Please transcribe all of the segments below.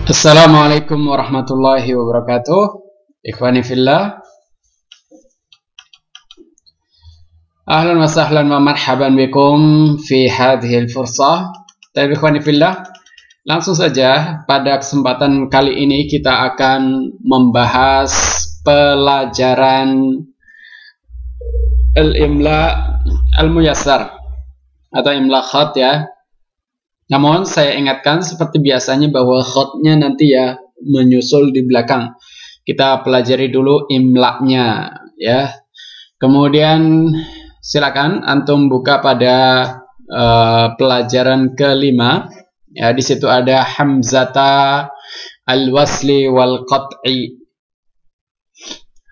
Assalamualaikum warahmatullahi wabarakatuh. Ikhwani fillah. Ahlan wa sahlan wa marhaban bikum fi hadhil fursah. Tapi ikhwani fillah, langsung saja pada kesempatan kali ini kita akan membahas pelajaran al-imla al-muyassar atau imla khat ya. Namun saya ingatkan seperti biasanya bahwa khatnya nanti ya menyusul di belakang. Kita pelajari dulu imlaknya ya. Kemudian silakan antum buka pada pelajaran kelima. Ya, di situ ada hamzata al-wasli wal qat'i.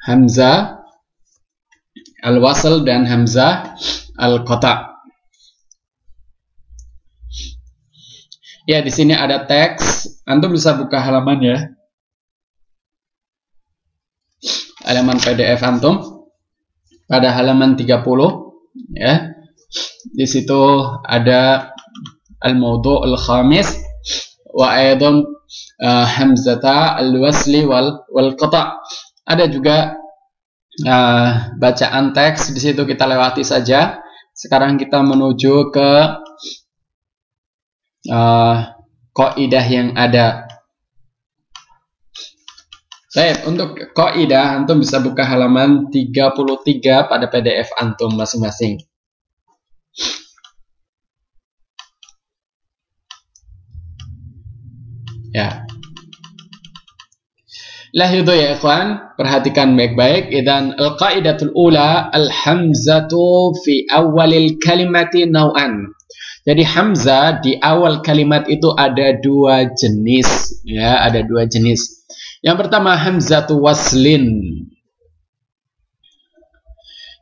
Hamzah al-wasl dan hamzah al-qata'. Ya, di sini ada teks. Antum bisa buka halaman ya. Halaman PDF antum pada halaman 30 ya. Di situ ada al-mawdu' al-khamis wa aidan hamzata al-wasli wal qata'. Ada juga bacaan teks, di situ kita lewati saja. Sekarang kita menuju ke kaidah yang ada. Baik, untuk kaidah antum bisa buka halaman 33 pada PDF antum masing-masing. Ya. Lahidu ya ikhwan, perhatikan baik-baik. Idan al-qaidatul ula al-hamzatu fi awalil kalimati naw'an. Jadi hamzah di awal kalimat itu ada dua jenis ya, ada dua jenis. Yang pertama hamzatu waslin.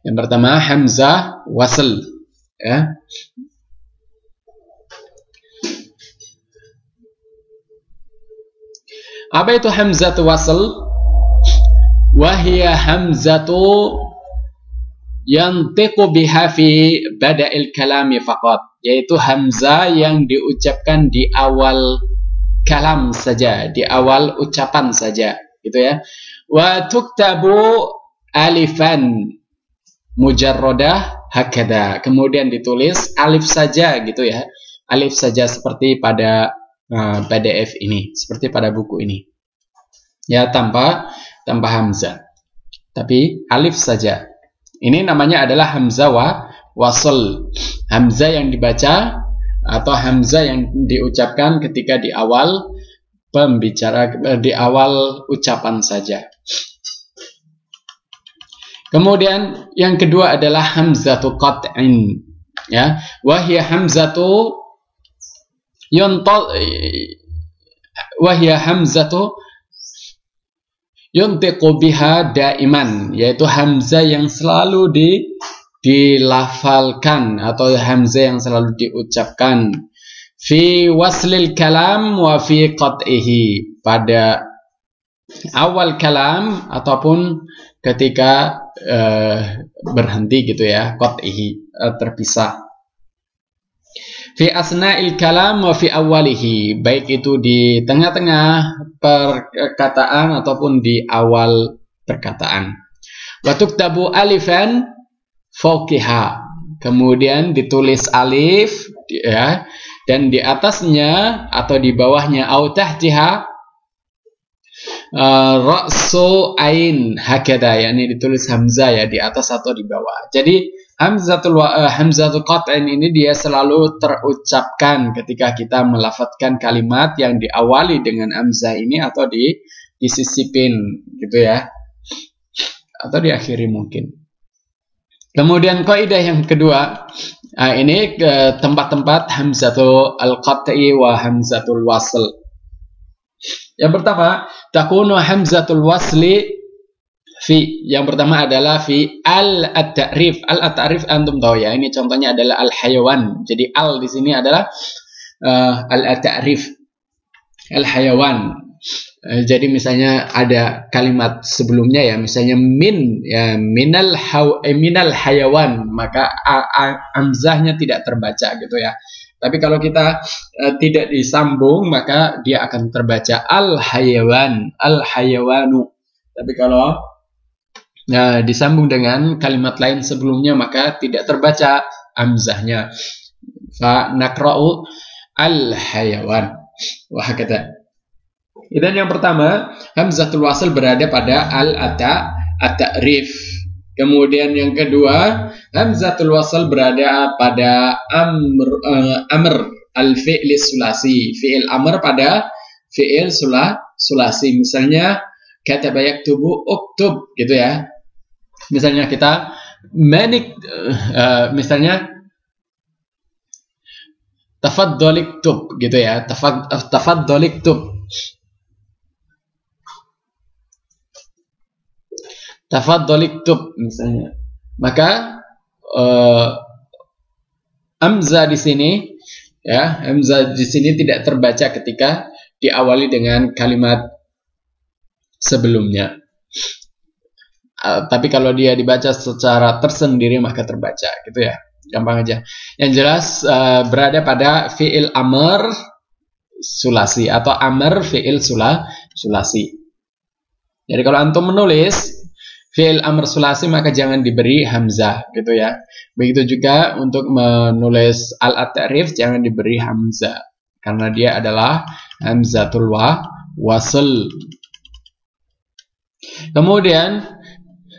Yang pertama hamzah wasl ya. Apa itu hamzatu wasl? Wahia hamzatu yantiqu biha fi bada'il kalami faqat, yaitu hamzah yang diucapkan di awal kalam saja, di awal ucapan saja, gitu ya. Wa tuktabu alifan mujarradah hakada, kemudian ditulis alif saja gitu ya, alif saja seperti pada PDF ini, seperti pada buku ini ya, tanpa hamzah, tapi alif saja. Ini namanya adalah hamzah wasl, hamzah yang dibaca atau hamzah yang diucapkan ketika di awal pembicara, di awal ucapan saja. Kemudian yang kedua adalah hamzatu qat'in ya, wahia hamzatu yuntiqu biha daiman, yaitu hamzah yang selalu dilafalkan atau hamzah yang selalu diucapkan fi waslil kalam wa fi qat'ihi, pada awal kalam ataupun ketika berhenti gitu ya, qat'ihi terpisah. Fi asna'il kalam wa fi awalihi, baik itu di tengah-tengah perkataan ataupun di awal perkataan. Wa tuktabu alifan fawqiha, kemudian ditulis alif ya, dan di atasnya atau di bawahnya au tahtiha ra'su ain hakada, yakni ditulis hamzah ya, di atas atau di bawah. Jadi hamzatul qat'in ini dia selalu terucapkan ketika kita melafadzkan kalimat yang diawali dengan hamzah ini, atau disisipin gitu ya, atau diakhiri mungkin. Kemudian kaidah yang kedua, ini ke tempat-tempat hamzatul al-qat'i wa hamzatul wasl. Yang pertama, takunu hamzatul wasli fi, yang pertama adalah fi al-ta'rif. Al-ta'rif antum tahu ya, ini contohnya adalah al-hayawan. Jadi al di sini adalah al-ta'rif, al-hayawan. Jadi misalnya ada kalimat sebelumnya ya, misalnya min ya, minal hayawan, maka hamzahnya tidak terbaca gitu ya. Tapi kalau kita tidak disambung, maka dia akan terbaca al-hayawan, al-hayawanu. Tapi kalau disambung dengan kalimat lain sebelumnya, maka tidak terbaca hamzahnya. Fa naqra'u al-hayawan. Wah kata. Dan yang pertama, hamzatul wasl berada pada at-ta'rif. Kemudian yang kedua, hamzatul wasl berada pada amr al-fi'li sulasi. Fi'il amr pada fi'il sulasi. Misalnya kataba yaktubu uktub gitu ya. Misalnya kita misalnya tafaddal iktub gitu ya. Tafaddal iktub. Tafaddal iktub misalnya. Maka hamzah di sini ya, hamzah di sini tidak terbaca ketika diawali dengan kalimat sebelumnya. Tapi kalau dia dibaca secara tersendiri maka terbaca gitu ya. Gampang aja. Yang jelas berada pada fi'il amr sulasi atau amr fi'il sulasi. Jadi kalau antum menulis fi'il amr sulasi maka jangan diberi hamzah gitu ya. Begitu juga untuk menulis al-ta'rif jangan diberi hamzah karena dia adalah hamzatul wasl. Kemudian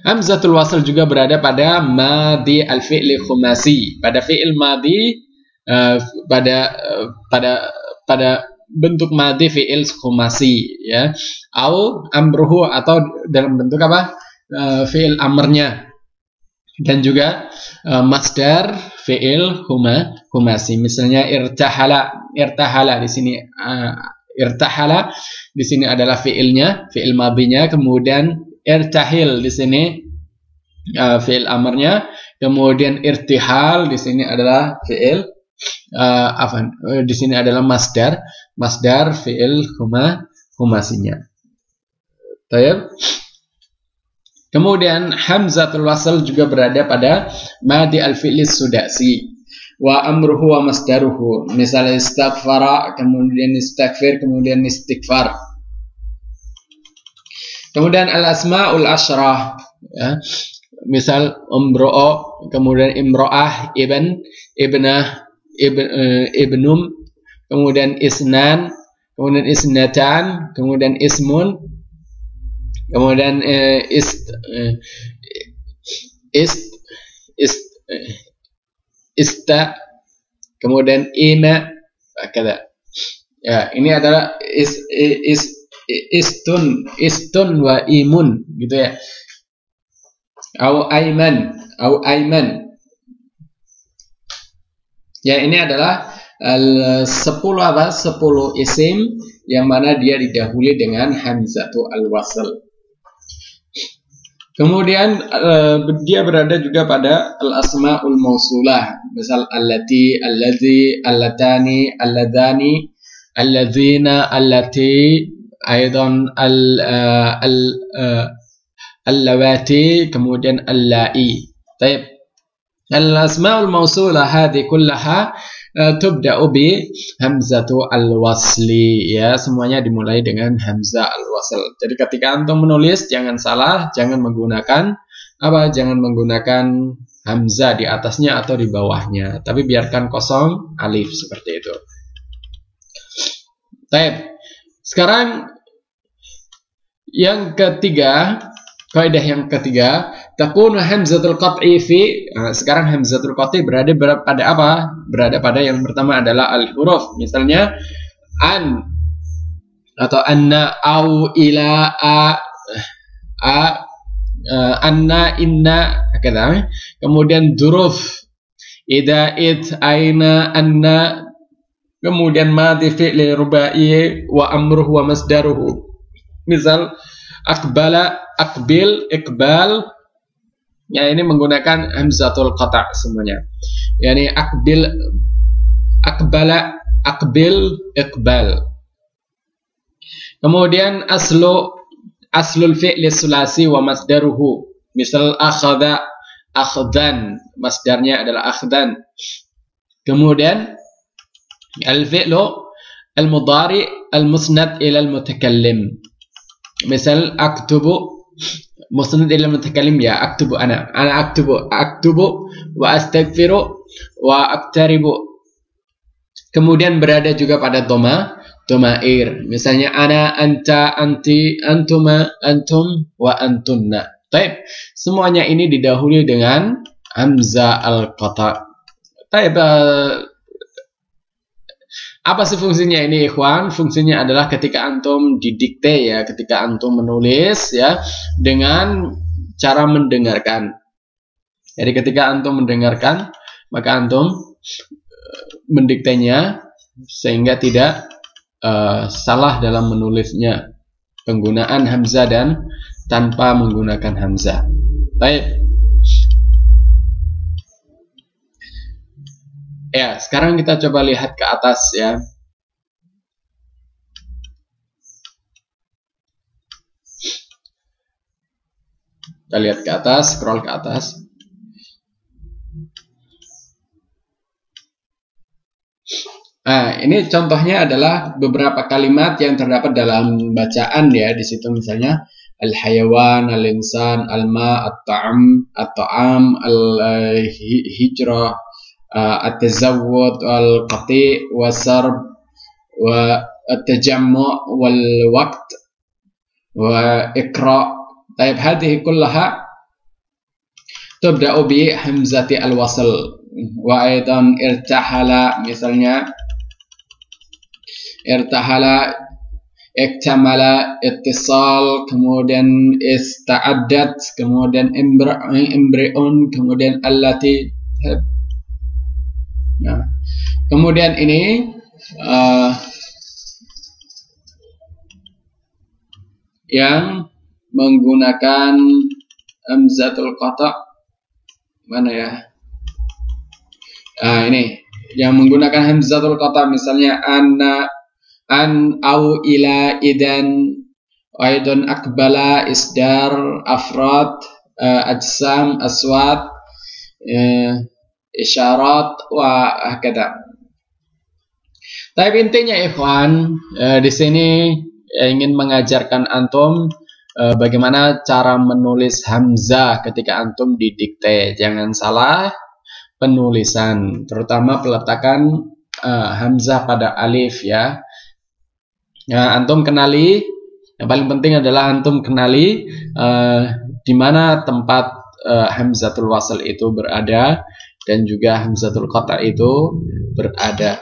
hamzatul wasl juga berada pada madi al-fi'li khumasi. Pada fi'il madi pada bentuk madi fi'il khumasi ya. Au amruhu atau dalam bentuk apa? Fi'il amrnya. Dan juga masdar fi'il khumasi. Misalnya irtahala di sini irtahala di sini adalah fi'ilnya, fi'il madinya, kemudian irtahil di sini fi'il amrnya, kemudian irtihal di sini adalah fi'il di sini adalah masdar fi'il khumasinya. Baik. Kemudian hamzatul wasl juga berada pada madi al-fi'li sudasi. Wa amruhu wa masdaruhu. Misalnya istaghfara, kemudian istaghfir, kemudian istighfar. Kemudian al-asma'ul asyrah ya. Misal umro'o, kemudian imro'ah, ibnah, ibnum, kemudian isnan, kemudian isnatan, kemudian ismun, kemudian ista, kemudian ima, kata. Ya, ini adalah istun wa imun gitu ya. Au aiman. Ya, ini adalah 10 isim yang mana dia didahului dengan hamzatu al-wasl. Kemudian dia berada juga pada al-asmaul mausulah, misal allati, alladzi, allatani, alladani, alladzina, allati, aidan allawati, kemudian allai. Baik. Al-asmaul mausulah hadhi kullaha tubda'u bi hamzatu al-wasli ya, semuanya dimulai dengan hamzah al-wasl. Jadi ketika antum menulis jangan salah, jangan menggunakan hamzah di atasnya atau di bawahnya, tapi biarkan kosong alif seperti itu. Baik. Sekarang yang ketiga, kaidah yang ketiga, takunu hamzatul qat'i fi. Sekarang hamzatul qat'i berada pada apa? Berada pada yang pertama adalah al-huruf. Misalnya an atau anna, au, ila, anna, inna, kata. Kemudian duruf, ida, it, aina, anna. Kemudian madhi fi'li rubai wa amruhu wa masdaruhu. Misal akbala, akbil, ikbal. Ya, ini menggunakan hamzatul qata' semuanya. Yani akbil, akbala, akbil, ikbal. Kemudian aslul fi'li sulasi wa masdaruhu. Misal akhadha, akhdan, masdarnya adalah akhdan. Kemudian الفعل المضارع المسند إلى المتكلم. مثل أكتب مسند إلى المتكلم ya أكتب أنا أكتب وأستغفر وأقترب. Kemudian berada juga pada domair. Misalnya ana, anta, anti, antuma, antum, wa antunna. Baik, semuanya ini didahului dengan hamzah al-qata'. Baik, apa sih fungsinya ini, ikhwan? Fungsinya adalah ketika antum didikte ya, ketika antum menulis ya, dengan cara mendengarkan. Jadi ketika antum mendengarkan, maka antum mendiktenya sehingga tidak salah dalam menulisnya. Penggunaan hamzah dan tanpa menggunakan hamzah. Baik. Ya, sekarang kita coba lihat ke atas ya. Kita lihat ke atas, scroll ke atas. Nah, ini contohnya adalah beberapa kalimat yang terdapat dalam bacaan ya. Di situ misalnya al-hayawan, al-insan, al-ma, at-ta'am, al-hijrah, at-tazawwud, al-qati', wa-sarb, wa-at-tajammu' wal-waqt, wa-iqra'. Taib, hadhihi kullaha tubda'u bi hamzati al-wasl. Wa aidan irtahala, misalnya irtahala, iktamala, ittisal, kemudian ista'addat, kemudian imbri'un, kemudian allati. Nah, kemudian ini yang menggunakan hamzatul qata', mana ya? Nah, ini yang menggunakan hamzatul qata', misalnya anna, an, au, ila, idan, aidon, akbala, isdar, afrad, ajsam, aswat, isyarat, wa hakada. Tapi intinya ikhwan, di sini ingin mengajarkan antum bagaimana cara menulis hamzah ketika antum didikte. Jangan salah penulisan, terutama peletakan hamzah pada alif ya. Nah, antum kenali, yang paling penting adalah antum kenali di mana tempat hamzatul wasl itu berada dan juga hamzatul qata' itu berada.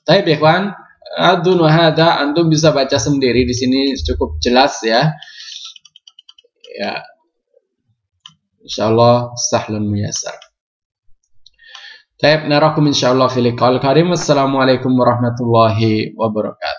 Baik, ikhwan, adun wa hada, antum bisa baca sendiri di sini cukup jelas ya. Ya. Insyaallah sahlun muyassar. Baik, narakum insyaallah fil liqa'il karim. Wassalamualaikum warahmatullahi wabarakatuh.